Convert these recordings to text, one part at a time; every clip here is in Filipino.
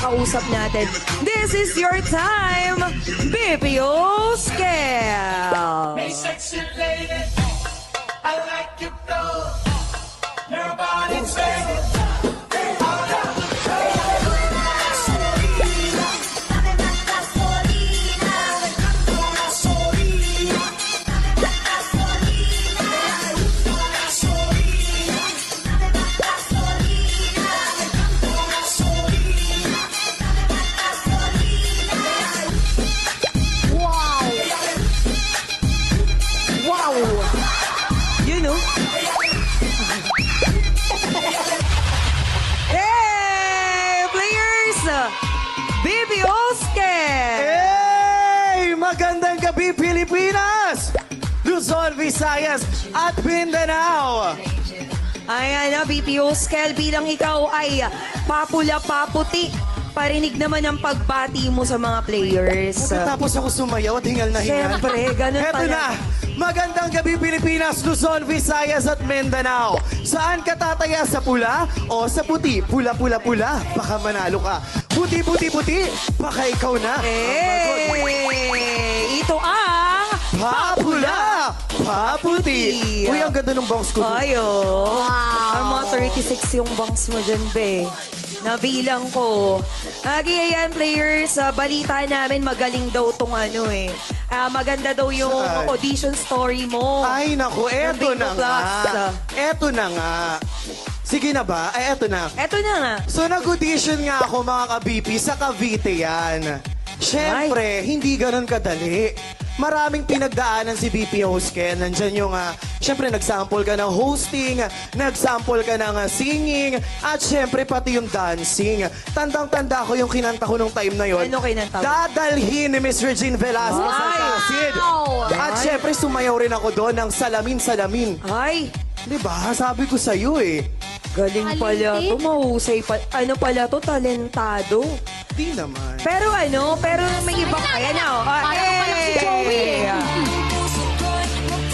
makakausap natin. This is your time, BPO Scale! Hey, sexy lady, I like your flow. Your body's ready. You know? Hey, players! BPO Scale! Hey! Magandang gabi, Pilipinas! Luzon, Visayas, at Mindanao! Ayan na, BPO Scale, bilang ikaw ay papula-paputi. Parinig naman ang pagbati mo sa mga players. Pagkatapos ako sumayaw at hingal na hingal. Siyempre, ganun Heto pala. na! Magandang gabi, Pilipinas, Luzon, Visayas, at Mindanao. Saan ka tataya? Sa pula o sa puti? Pula, pula, pula. Baka manalo ka. Puti, puti, puti. Baka ikaw na. Ito ang... Papula! Paputi! Uy, ang ganda ng box ko. Ayo. Ang mga 36 yung banks mo dyan, be. Nabilang ko. Ayan, players, balita namin magaling daw tong ano eh. Maganda daw yung Saan? audition story mo. Ay, naku, eto Bingo na Plus. nga. Eto na nga. Sige na ba? Ay, eto na. Eto na nga. So, nag-audition nga ako, mga ka-BP, sa Cavite yan. Siyempre, hindi ganun kadali. Maraming pinagdaanan si BP Host Ken. Nandyan yung, siyempre, nag-sample ka ng hosting, nag-sample ka ng singing, at siyempre, pati yung dancing. Tandang-tanda ko yung kinanta ko nung time na yon. Ano kinanta mo? Dadalhin ni Miss Regine Velasquez ang Ay! kasid. At Ay! siyempre, sumayaw rin ako doon ng salamin-salamin. Ay, Diba? Sabi ko sa'yo eh. galing pala to. Mahusay pa. Ano pala to? Talentado. Di naman. Pero may ibang... Ayan na, oh. Parang pa lang si Joey eh.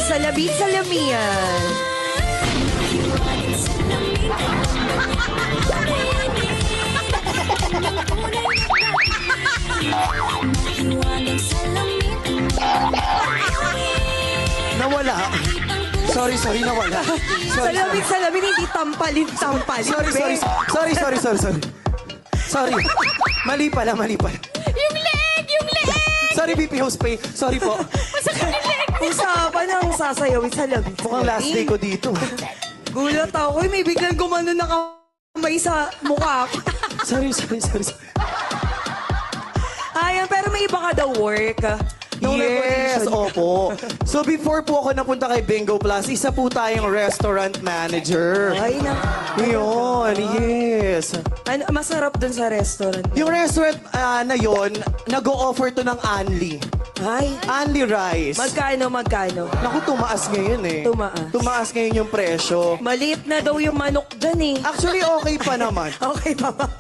Salabi-salamian. Nawala. Sorry, nawala. Sorry. Salamin, hindi tampalin. Sorry. Sorry. Mali pala. Yung leg! Sorry, BP Host Pay. Sorry po. Masakit yung leg! Usapan ang sasayawin sa labi. Mukhang last day ko dito. Gulat ako. May biglang gumano na kamay sa mukha ko. Sorry. Ayan, pero may iba ka daw work. Nung Yes, nag-audition. opo. So before po ako napunta kay Bingo Plus, isa po tayong restaurant manager. Ay, Yun, yes. ano, masarap dun sa restaurant. Yung restaurant na yon, nag-o-offer to ng Anli. Ay, Anli Rice. magkano? Naku, tumaas ngayon eh. Tumaas. Tumaas ngayon yung presyo. Maliit na daw yung manok dyan eh. Actually, okay pa naman. Okay pa ba?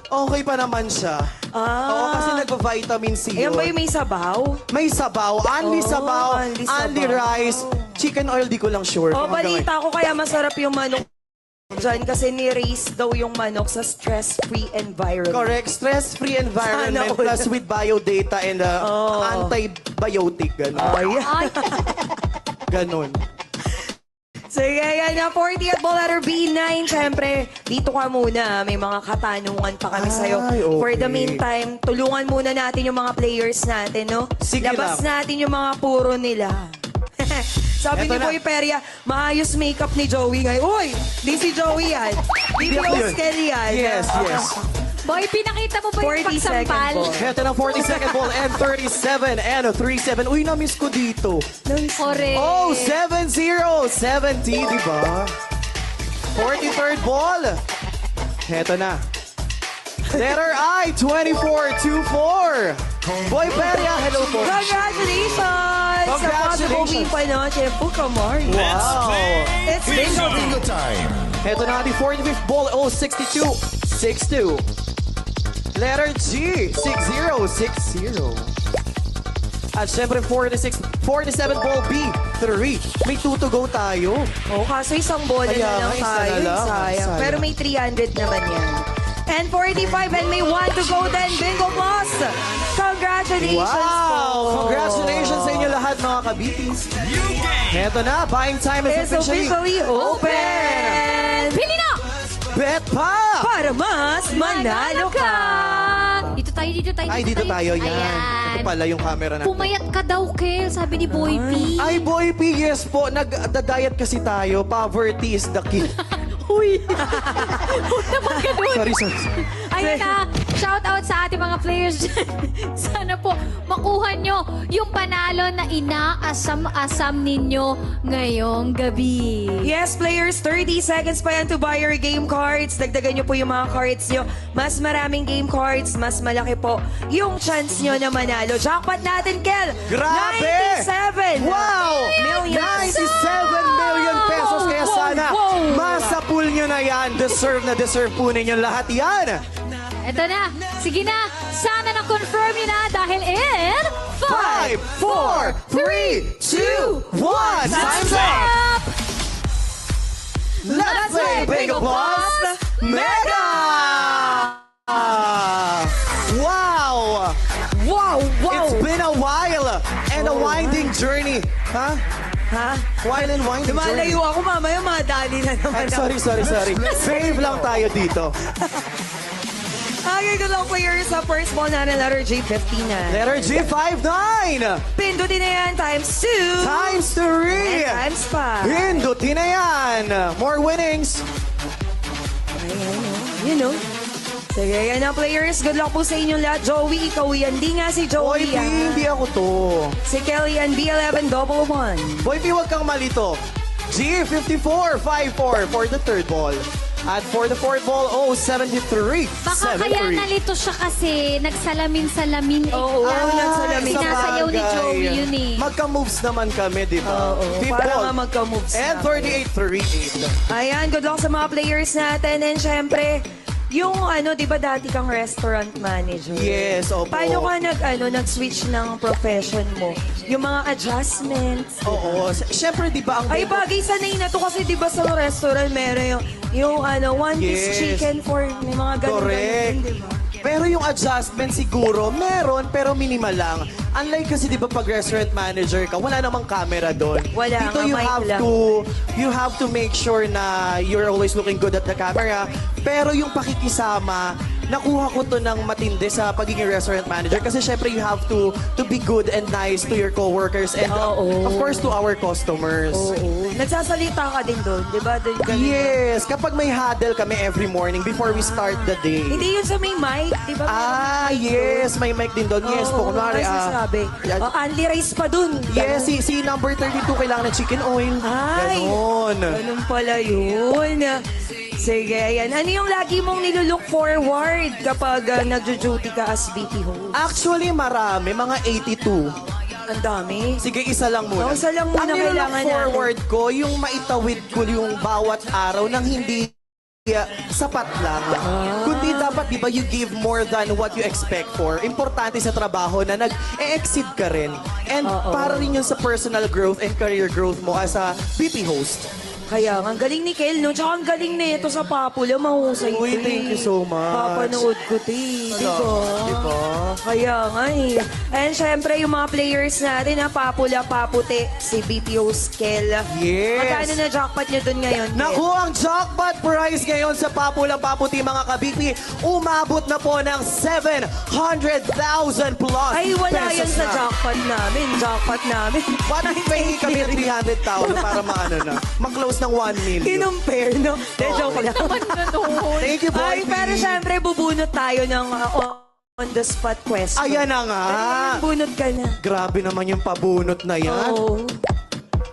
Okay pa naman siya. Oo, kasi nagpa-vitamin C Ayan yun. ba yung may sabaw? May sabaw, Anli Oh, sabaw, Anli Anli sabaw. rice, chicken oil, di ko lang sure. O, kung hanggang balita ko kaya masarap yung manok dyan kasi ni-raise daw yung manok sa stress-free environment. Correct. Stress-free environment Sana all. plus with biodata and antibiotic. Ganon. Ay. Ganon. Sige, yan na. 40 at ball letter B9. Siyempre, dito ka muna. May mga katanungan pa kami sa'yo. Ay, okay. For the meantime, tulungan muna natin yung mga players natin, no? Sige Labas lang. natin yung mga puro nila. Sabi Eto ni na. Boy Peria, maayos makeup ni Joey ngayon. Uy! Di si Joey yan. Di Hindi ako yun. Oscar yan. Yes. Boy, pinakita mo ba yung 40 second pagsampal? ball. Ito ng 42nd ball and 37 and 37. Uy, na-miss ko dito. Correct. Oh, 7-0. 70, di ba? 43rd ball. Heto na. Letter I, 24-24. Boy Peria, hello po. Congratulations! Sa possible win pa no, Chefu Kamari. Wow. It's bingo. Bingo time. Heto na ang 45th ball. Oh, 62. 6-2. Letter G, 6060. At syempre, 47 ball B, 3. May 2 to go tayo. Oh, kaso isang bola Kaya na lang nga, isa tayo. na lang. Sayang. Sayang. Pero may 300 naman yan. and 45 and may 1 to go then. Bingo Plus! Congratulations po! Wow! Congratulations sa inyo lahat mga kabipis. Eto na, buying time is It's officially open! Pili na! Bet pa! Para mas manalo ka! Dito tayo, dito tayo. Ay, dito tayo. Yan. Ayan. Ito pala yung camera natin. Pumayat ka daw, Kel, sabi ni Boy P. Ay, Boy P, yes po. Nag-diet kasi tayo. Poverty is the key. Uy! Huwag naman ganun. Sorry. Ayun na, shout out sa ating mga players dyan. Sana po makuha nyo yung panalo na inaasam-asam ninyo ngayong gabi. Yes, players, 30 seconds pa yan to buy your game cards. Dagdagan nyo po yung mga cards nyo. Mas maraming game cards, mas malaki po yung chance nyo na manalo. Jackpot natin, Kel! Grabe! 97! Wow! Millions! 97 million pesos. Kaya Wow, sana wow. masa pool nyo na yan. Deserve na deserve po ninyo lahat yan. Eto na, sige na, sana na-confirm nyo na dahil in 5, 4, 3, 2, 1. Time's up! Let's play Bingo Plus Mega! Wow! Wow! Wow! It's been a while and a winding journey. Ha? Ha? While and winding journey. Lumalayo ako mamaya, madali na naman Ay, ako. sorry. Save lang tayo dito. Okay, good luck players sa first ball na letter J, 15 na. Letter G, 5-9. Pindutin na yan, times 2. Times 3. And times 5. Hindutin na yan. More winnings. You know. Sige, yan na players. Good luck po sa inyong lahat. Joey, ikaw yan. Di nga si Boy Joey. P, hindi ako to. Si Kelly yan, B11-111. Boy P, huwag kang malito. G, 54-5-4 for the third ball. At for the fourth ball, 73. Baka kaya nalito siya kasi nagsalamin-salamin. Oo, nagsalamin. Sinasayaw ni Joey yun eh. Magka-moves naman kami, di ba? Oo, Fifth para ball. nga magka-moves And na. 38-38. Ayan, good luck sa mga players natin. And syempre, yung di ba dati kang restaurant manager? Yes, opo. Paano ka nag-switch ng profession mo? Yung mga adjustments. Oo. Siyempre, di ba ang... Ay, bagay sanay na to kasi di ba sa restaurant meron yung one-piece Yes. chicken for may mga ganun. Correct. Di ba? Pero yung adjustment siguro, meron pero minimal lang. Unlike kasi 'di ba pag restaurant manager ka, wala namang camera doon. Wala Dito nga, mic lang. you have to make sure na you're always looking good at the camera. Pero yung pakikisama, nakuha ko to ng matindi sa pagiging restaurant manager kasi syempre you have to be good and nice to your coworkers and Oo. of course to our customers. Oo. Nagsasalita ka din doon, di ba? Ganun. Yes, kapag may huddle kami every morning before we start the day. Hindi yun sa may mic, di ba? Yes, may mic din doon. Yes po, kunwari. Ay, sasabi. yeah. Only rice pa dun. Yes, si number 32 kailangan ng chicken oil. Ay, Ganon. ganun pala yun. Sige, ayan. Ano yung lagi mong nilulook forward kapag nagjo-duty ka as BP host? Actually, marami. Mga 82. Ang dami. Sige, isa lang muna. Oh, isa lang muna Ang nilook kailangan forward ko, yung maitawid ko yung bawat araw nang hindi sapat lang. Kundi dapat, di ba, you give more than what you expect for. Importante sa trabaho na nag-exceed ka rin. And para rin yun sa personal growth and career growth mo as a BP host. Kaya nga, ang galing ni Kel, no? Tsaka ang galing na ito sa Papula. Mahusay Uy, to, thank you so much. Papanood ko, di ba? Di ba? Kaya nga eh. And syempre, yung mga players natin, Papula, Paputi, si BPO Kel. Yes. Magkano na jackpot nyo dun ngayon, Kel? Naku, ang jackpot prize ngayon sa Papulang Paputi mga kabipi, umabot na po ng 700,000 plus Ay, wala yan pesos sa na. jackpot namin. Jackpot namin. What if may kami 300,000 para maano na? Mag-close ng 1 million. Kinumpare, no? De, joke lang. Thank you, Ay, Boy P. pero syempre, bubunot tayo ng on-the-spot question. Ayan na nga. Pero bunot ka na. Grabe naman yung pabunot na yan. Oo.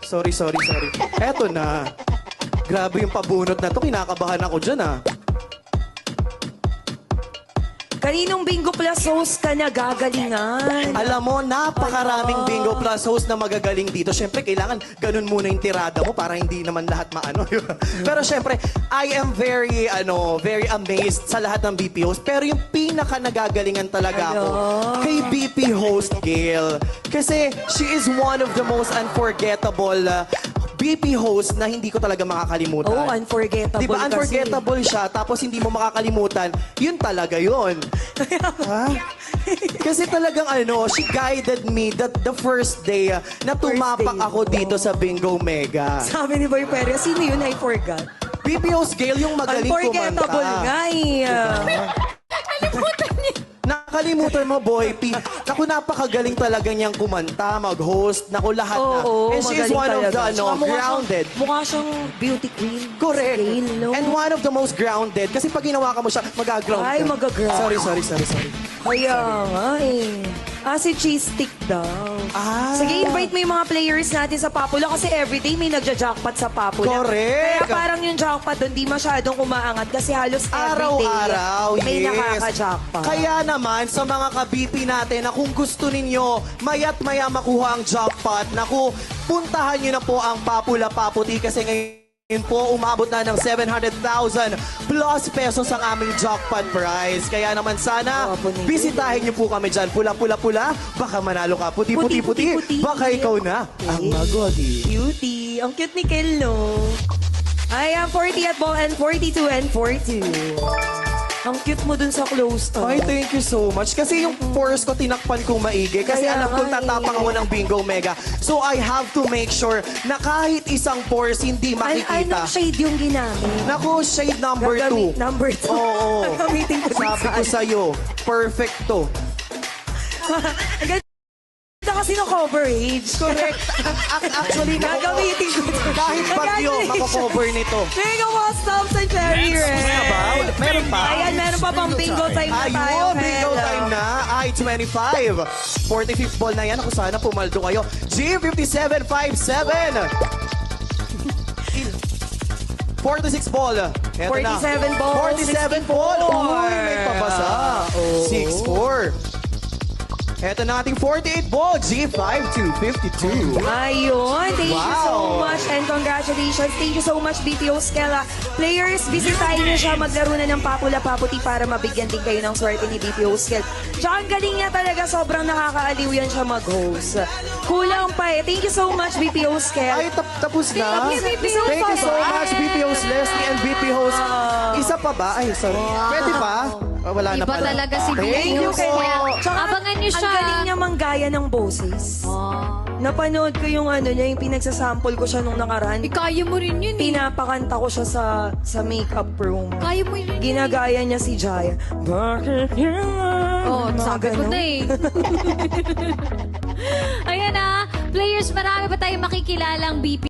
Sorry. Eto na. Grabe yung pabunot na to. Kinakabahan ako dyan ah. Kaninong Bingo Plus host ka na gagalingan? Alam mo, napakaraming Bingo Plus host na magagaling dito. Siyempre, kailangan ganun muna yung tirada mo para hindi naman lahat maano. Pero siyempre, I am very amazed sa lahat ng BP host. Pero yung pinaka nagagalingan talaga ako kay BP host Gail. Kasi she is one of the most unforgettable VP host na hindi ko talaga makakalimutan. Oh, unforgettable Diba, kasi. unforgettable siya, tapos hindi mo makakalimutan, yun talaga yun. Ha? Kasi talagang she guided me the first day na tumapak day. ako dito sa Bingo Mega. Sabi ni Boy Perez, sino yun? I forgot. VP host Gail yung magaling kumanta. Unforgettable nga eh. Nakalimutan mo, Boy P. Naku, napakagaling talaga niyang kumanta, mag-host, naku, lahat na. Oo, And she is magaling one of the, talaga. Tsaka mukha grounded. Mukha siyang beauty queen. Correct. Scale, no? And one of the most grounded. Kasi pag ginawa ka mo siya, mag-ground Ay, ka. mag-ground. Sorry. Kaya nga eh. Si cheese stick daw. Ah. Sige, invite mo yung mga players natin sa Papula kasi everyday may nagja-jackpot sa Papula. Correct. Kaya parang yung jackpot doon di masyadong umaangat kasi halos everyday Araw-araw, may yes. nakaka-jackpot. Kaya naman, sa mga ka-BP natin na kung gusto ninyo, maya't maya makuha ang jackpot, naku, puntahan nyo na po ang Papula Paputi kasi ngayon po, umabot na ng 700,000 plus pesos ang aming jackpot prize. Kaya naman sana, bisitahin niyo po kami dyan. Pula-pula-pula, baka manalo ka. Puti-puti-puti, baka ikaw na ang magwagi. Beauty. Ang cute ni Kel, no? I am 40 at ball and 42 and 42. Ang cute mo dun sa close to. Ay, thank you so much. Kasi yung pores ko tinakpan kong maigi. Kasi Kaya alam kong nga eh. tatapang ako ng Bingo Mega. So I have to make sure na kahit isang pores hindi makikita. Anong shade yung ginamit? Naku, shade number 2. Number 2. Oo. Gagamitin ko din Sabi ko saan. sa'yo, perfecto. Ang ganda kasi ng coverage. Correct. Actually, Gagamitin ko ito. kahit bagyo, mako-cover nito. Bingo Customs and Cherry Red. Meron pa? Ayan, meron pa pang bingo time na tayo. Ayun, bingo Hello. time na. I-25. 45th ball na yan. Ako sana pumaldo kayo. G5757. 46 ball. Eto na. 47 ball. 47 ball. Uy, may pabasa. 6-4. Eto na ating 48 ball. G5252. Ayun, thank you so Wow. much and congratulations. Thank you so much, BPO Skella. Players, bisitahin niyo siya, maglaro na ng Papula Paputi para mabigyan din kayo ng swerte ni BPO Skell. Tsaka ang galing niya talaga, sobrang nakakaaliw yan siya mag-host. Kulang pa eh. Thank you so much, BPO Skell. Ay, tapos na. Thank you, BPO. Thank you so much, BP host Leslie and BP host. Isa pa ba? Ay, sorry. Pwede pa? Ah, wala na Iba pala. talaga si Thank you Venus. po. Kaya Tsaka, abangan niyo siya. Ang galing niya manggaya ng boses. Oh. Napanood ko yung niya, yung pinagsasample ko siya nung nakaraan. Kaya mo rin yun eh. Pinapakanta ko siya sa makeup room. Kaya mo yun. Ginagaya niya si Jaya. Bakit yun? Oh, sabi ko na eh. Ayan na, players, marami pa tayong makikilalang BP.